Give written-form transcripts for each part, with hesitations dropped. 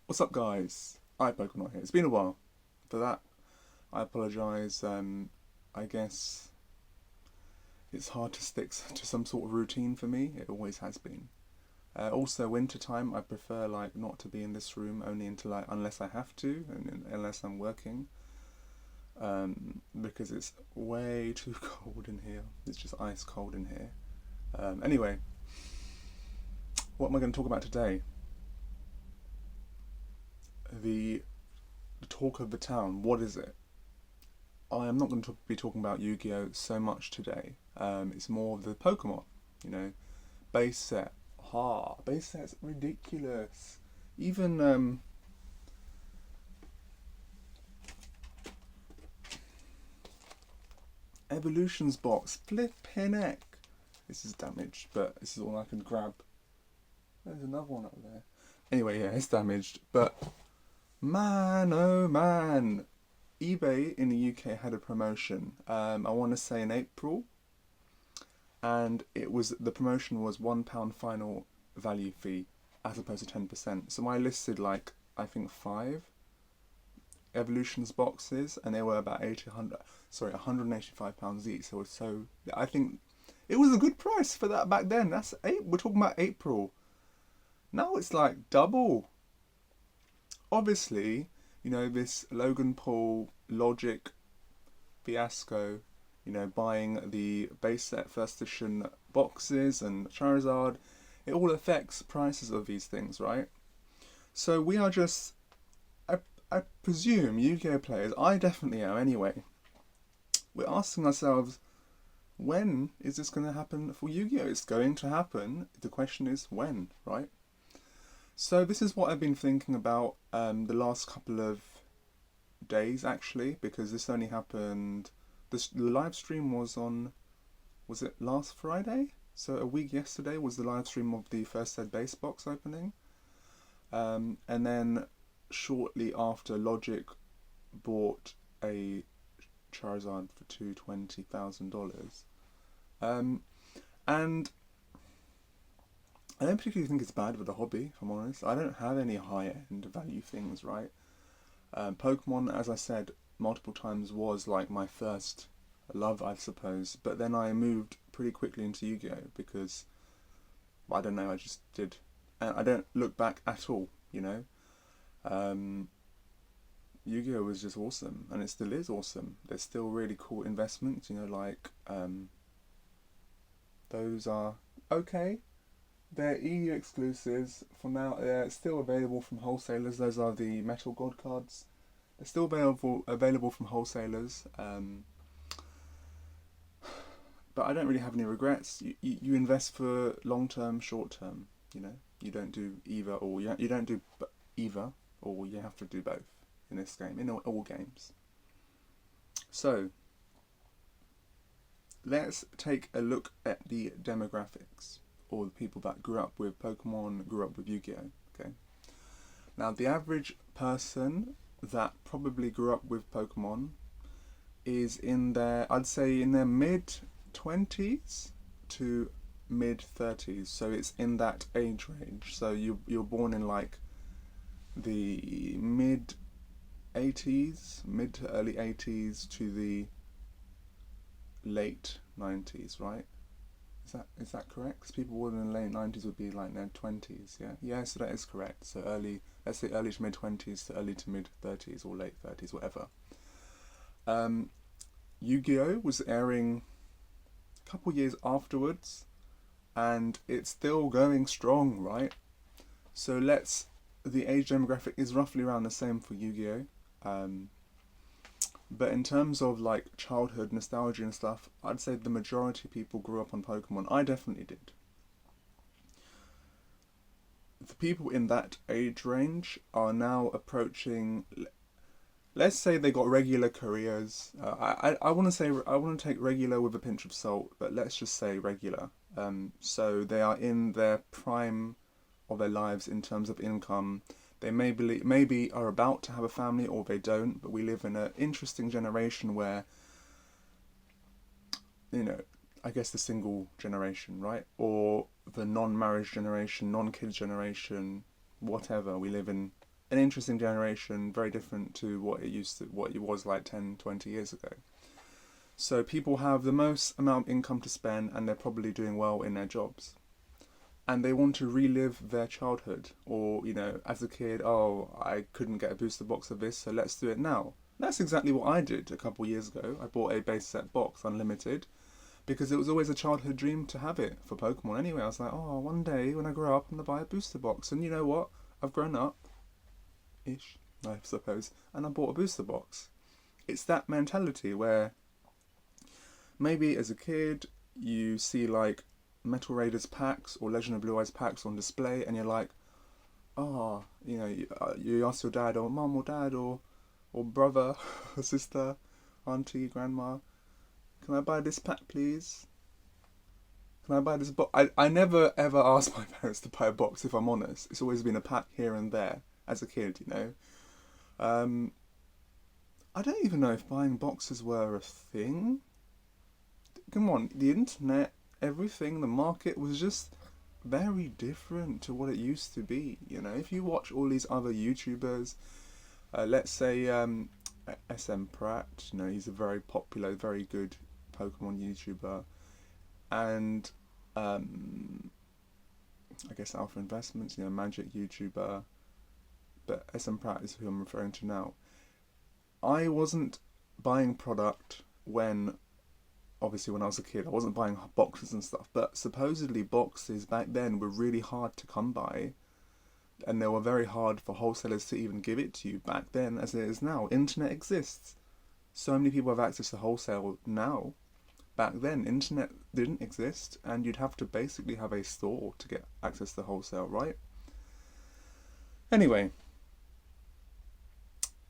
What's up, guys? iPokemon here. It's been a while. For that, I apologise. I guess it's hard to stick to some sort of routine for me. It always has been. Also, winter time, I prefer like not to be in this room only until unless I have to, and unless I'm working. Because it's way too cold in here. It's just ice cold in here. Anyway, what am I going to talk about today? The talk of the town. What is it? I am not going to be talking about Yu-Gi-Oh so much today. It's more of the Pokemon, you know, base set. Base set's ridiculous. Even Evolutions box, flippin' heck. This is damaged, but this is all I can grab. There's another one up there. Anyway, yeah, it's damaged, but man, oh man, eBay in the UK had a promotion. I want to say in April, and the promotion was £1 final value fee as opposed to 10%. So I listed like I think 5 Evolutions boxes, and they were about £185 each. So I think it was a good price for that back then. We're talking about April. Now it's like double. Obviously, this Logan Paul Logic fiasco, buying the base set first edition boxes and Charizard, it all affects prices of these things, right? So we are just, I presume, Yu-Gi-Oh players, I definitely am anyway, we're asking ourselves, when is this going to happen for Yu-Gi-Oh? It's going to happen. The question is when, right? So this is what I've been thinking about the last couple of days, actually, because this only happened. The live stream was it last Friday? So a week yesterday was the live stream of the first ed base box opening, and then shortly after, Logic bought a Charizard for $220,000, and I don't particularly think it's bad with the hobby, if I'm honest. I don't have any high-end value things, right? Pokemon, as I said multiple times, was like my first love, I suppose. But then I moved pretty quickly into Yu-Gi-Oh because, I don't know, I just did. And I don't look back at all, Yu-Gi-Oh was just awesome, and it still is awesome. There's still really cool investments, like those are okay. They're EU exclusives for now. They're still available from wholesalers. Those are the Metal God cards. They're still available from wholesalers. But I don't really have any regrets. You invest for long term, short term. You don't do either, or you don't do either, or you have to do both in this game, in all games. So let's take a look at the demographics, or the people that grew up with Pokemon, grew up with Yu-Gi-Oh! Okay. Now, the average person that probably grew up with Pokemon is I'd say in their mid-20s to mid-30s. So it's in that age range. So you're born in like the mid-80s, mid to early 80s to the late 90s, right? Is that correct? Because people born in the late 90s would be like their 20s, yeah? Yeah, so that is correct. So let's say early to mid 20s to early to mid 30s or late 30s, whatever. Yu-Gi-Oh! Was airing a couple years afterwards, and it's still going strong, right? So the age demographic is roughly around the same for Yu-Gi-Oh! But in terms of like childhood nostalgia and stuff, I'd say the majority of people grew up on Pokemon. I definitely did. The people in that age range are now approaching. Let's say they got regular careers. I want to take regular with a pinch of salt, but let's just say regular. So they are in their prime of their lives in terms of income. They maybe are about to have a family, or they don't, but we live in an interesting generation where, I guess the single generation, right? Or the non-marriage generation, non-kids generation, whatever. We live in an interesting generation, very different to what it was like 10, 20 years ago. So people have the most amount of income to spend, and they're probably doing well in their jobs. And they want to relive their childhood, or, as a kid, oh, I couldn't get a booster box of this, so let's do it now. That's exactly what I did a couple years ago. I bought a base set box unlimited because it was always a childhood dream to have it for Pokemon anyway. I was like, oh, one day when I grow up, I'm going to buy a booster box. And you know what? I've grown up ish, I suppose, and I bought a booster box. It's that mentality where maybe as a kid you see like Metal Raiders packs or Legend of Blue Eyes packs on display, and you're like, oh, you ask your dad or mum or dad or brother or sister, auntie, grandma, can I buy this pack, please? Can I buy this box? I never ever asked my parents to buy a box, if I'm honest. It's always been a pack here and there as a kid. I don't even know if buying boxes were a thing. Come on, the internet, everything, the market was just very different to what it used to be. If you watch all these other YouTubers, let's say SM Pratt, he's a very popular, very good Pokemon YouTuber, and I guess Alpha Investments, Magic YouTuber, but SM Pratt is who I'm referring to now. I wasn't buying product obviously when I was a kid, I wasn't buying boxes and stuff, but supposedly boxes back then were really hard to come by, and they were very hard for wholesalers to even give it to you back then as it is now. Internet exists. So many people have access to wholesale now. Back then, internet didn't exist, and you'd have to basically have a store to get access to wholesale, right? Anyway,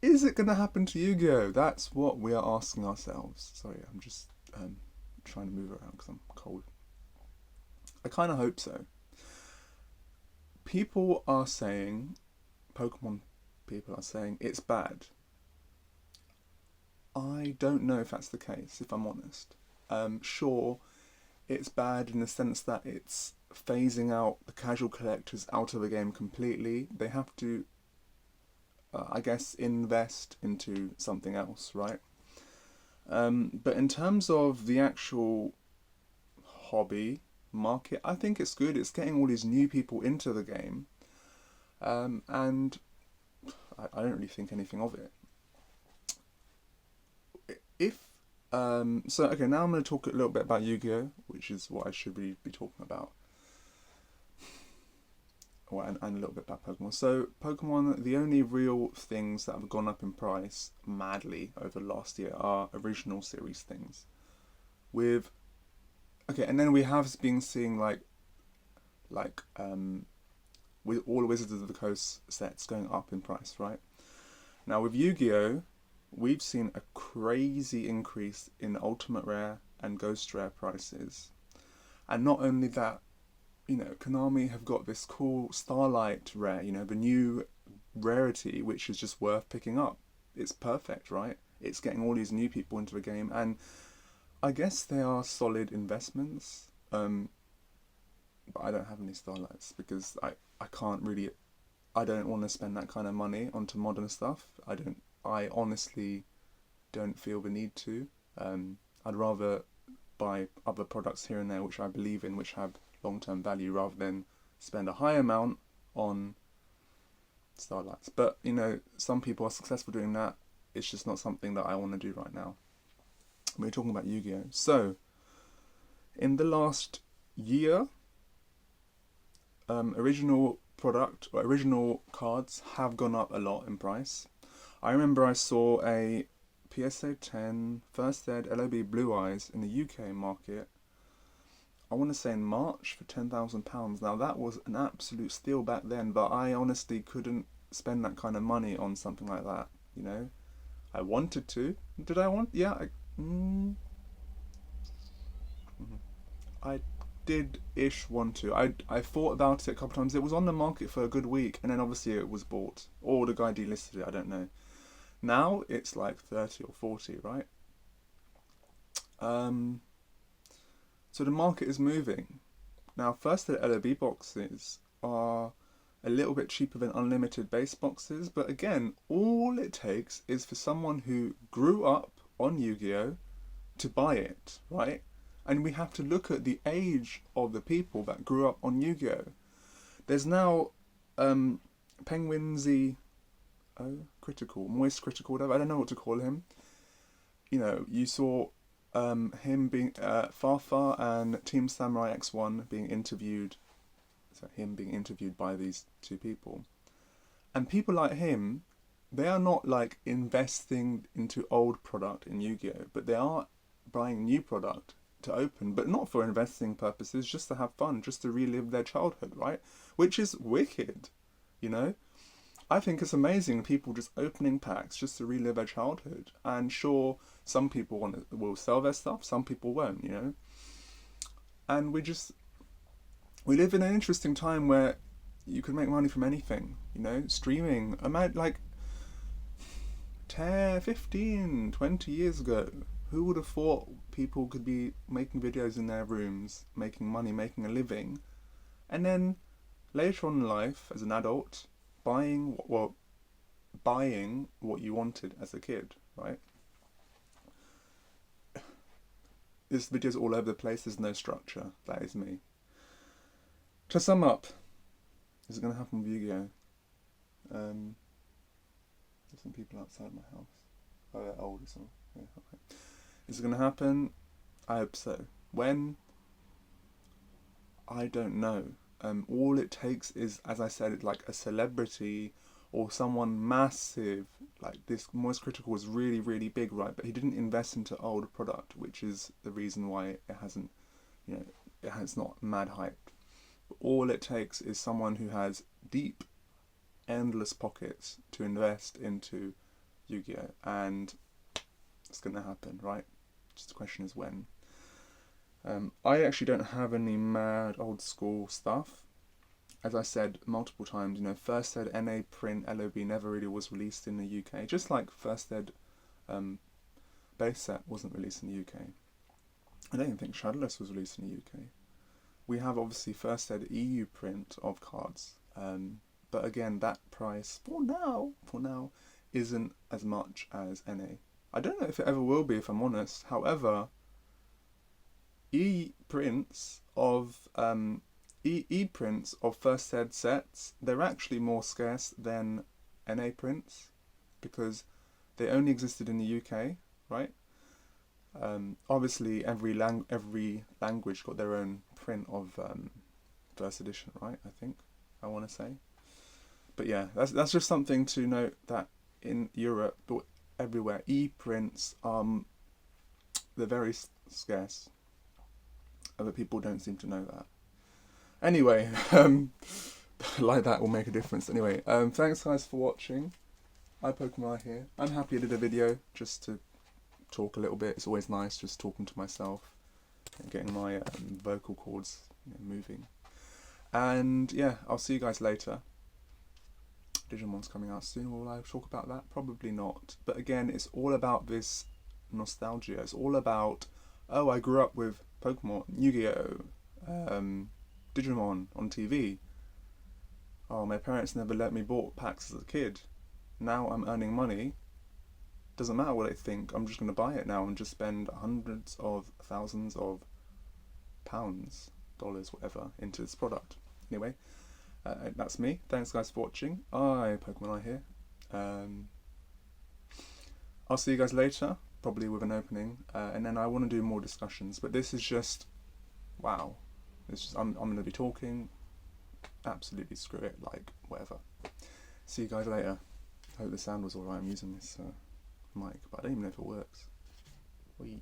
is it going to happen to Yu-Gi-Oh? That's what we are asking ourselves. Sorry, I'm just trying to move around because I'm cold. I kind of hope so. Pokemon people are saying it's bad. I don't know if that's the case, if I'm honest. Sure, it's bad in the sense that it's phasing out the casual collectors out of the game completely. They have to, I guess, invest into something else, right? But in terms of the actual hobby market, I think it's good. It's getting all these new people into the game, and I don't really think anything of it. Okay, now I'm going to talk a little bit about Yu-Gi-Oh, which is what I should really be talking about. And a little bit about Pokemon. So, Pokemon, the only real things that have gone up in price madly over the last year are original series things. And then we have been seeing with all Wizards of the Coast sets going up in price, right? Now with Yu-Gi-Oh, we've seen a crazy increase in Ultimate Rare and Ghost Rare prices. And not only that, Konami have got this cool Starlight Rare, the new rarity, which is just worth picking up. It's perfect, right? It's getting all these new people into the game, and I guess they are solid investments. But I don't have any Starlights because I can't really, I don't want to spend that kind of money onto modern stuff. I honestly don't feel the need to. I'd rather buy other products here and there which I believe in, which have long-term value, rather than spend a high amount on Starlights. But some people are successful doing that. It's just not something that I want to do right now. We're talking about Yu-Gi-Oh. So in the last year, original cards have gone up a lot in price. I remember I saw a PSA 10 First Ed LOB Blue Eyes in the UK market, I want to say in March, for £10,000. Now that was an absolute steal back then, but I honestly couldn't spend that kind of money on something like that, I wanted to. Did I want? Yeah, I did-ish want to. I thought about it a couple times. It was on the market for a good week, and then obviously it was bought. Or the guy delisted it, I don't know. Now it's like 30 or 40, right? So the market is moving. Now, first, the LOB boxes are a little bit cheaper than unlimited base boxes, but again, all it takes is for someone who grew up on Yu-Gi-Oh to buy it, right? And we have to look at the age of the people that grew up on Yu-Gi-Oh. There's now Penguin Critical, Moist Critical, whatever, I don't know what to call him. You know, you saw him being Farfar and Team Samurai X1 being interviewed. So him being interviewed by these two people, and people like him, they are not like investing into old product in Yu-Gi-Oh, but they are buying new product to open, but not for investing purposes, just to have fun, just to relive their childhood, right? Which is wicked, you know. I think it's amazing people just opening packs just to relive their childhood. And sure, some people will sell their stuff, some people won't, you know. And we live in an interesting time where you can make money from anything, you know. Streaming, like 10, 15, 20 years ago, who would have thought people could be making videos in their rooms, making money, making a living, and then later on in life, as an adult, buying what you wanted as a kid, right? This video's all over the place, there's no structure. That is me. To sum up, is it going to happen with Yu-Gi-Oh? There's some people outside my house. Oh, they're old or something. Yeah, okay. Is it going to happen? I hope so. When? I don't know. All it takes is, as I said, like a celebrity or someone massive. Like this Moist Critical was really, really big, right? But he didn't invest into old product, which is the reason why it hasn't, you know, it has not mad hype. But all it takes is someone who has deep, endless pockets to invest into Yu-Gi-Oh, and it's going to happen, right? Just the question is when. I actually don't have any mad old school stuff. As I said multiple times, you know, First Ed NA print LOB never really was released in the UK. Just like First Ed base set wasn't released in the UK. I don't even think Shadowless was released in the UK. We have obviously First Ed EU print of cards. But again, that price for now isn't as much as NA. I don't know if it ever will be, if I'm honest. However, e-prints of First Ed sets, they're actually more scarce than NA prints because they only existed in the UK, right? Obviously, every language got their own print of first edition, right? I think I want to say, but yeah, that's just something to note that in Europe, but everywhere, e-prints they're very scarce. Other people don't seem to know that. Anyway, like that will make a difference. Anyway, thanks guys for watching. iPokemon here. I'm happy I did a video just to talk a little bit. It's always nice just talking to myself and getting my vocal cords moving. And yeah, I'll see you guys later. Digimon's coming out soon. Will I talk about that? Probably not. But again, it's all about this nostalgia. It's all about, oh, I grew up with Pokemon, Yu-Gi-Oh, Digimon on TV. Oh, my parents never let me bought packs as a kid. Now I'm earning money. Doesn't matter what they think. I'm just going to buy it now and just spend hundreds of thousands of pounds, dollars, whatever, into this product. Anyway, that's me. Thanks guys for watching. Pokemon here. I'll see you guys later, probably with an opening, and then I want to do more discussions. But this is just, wow. It's just I'm going to be talking. Absolutely screw it, like whatever. See you guys later. I hope the sound was alright. I'm using this mic, but I don't even know if it works. Whee.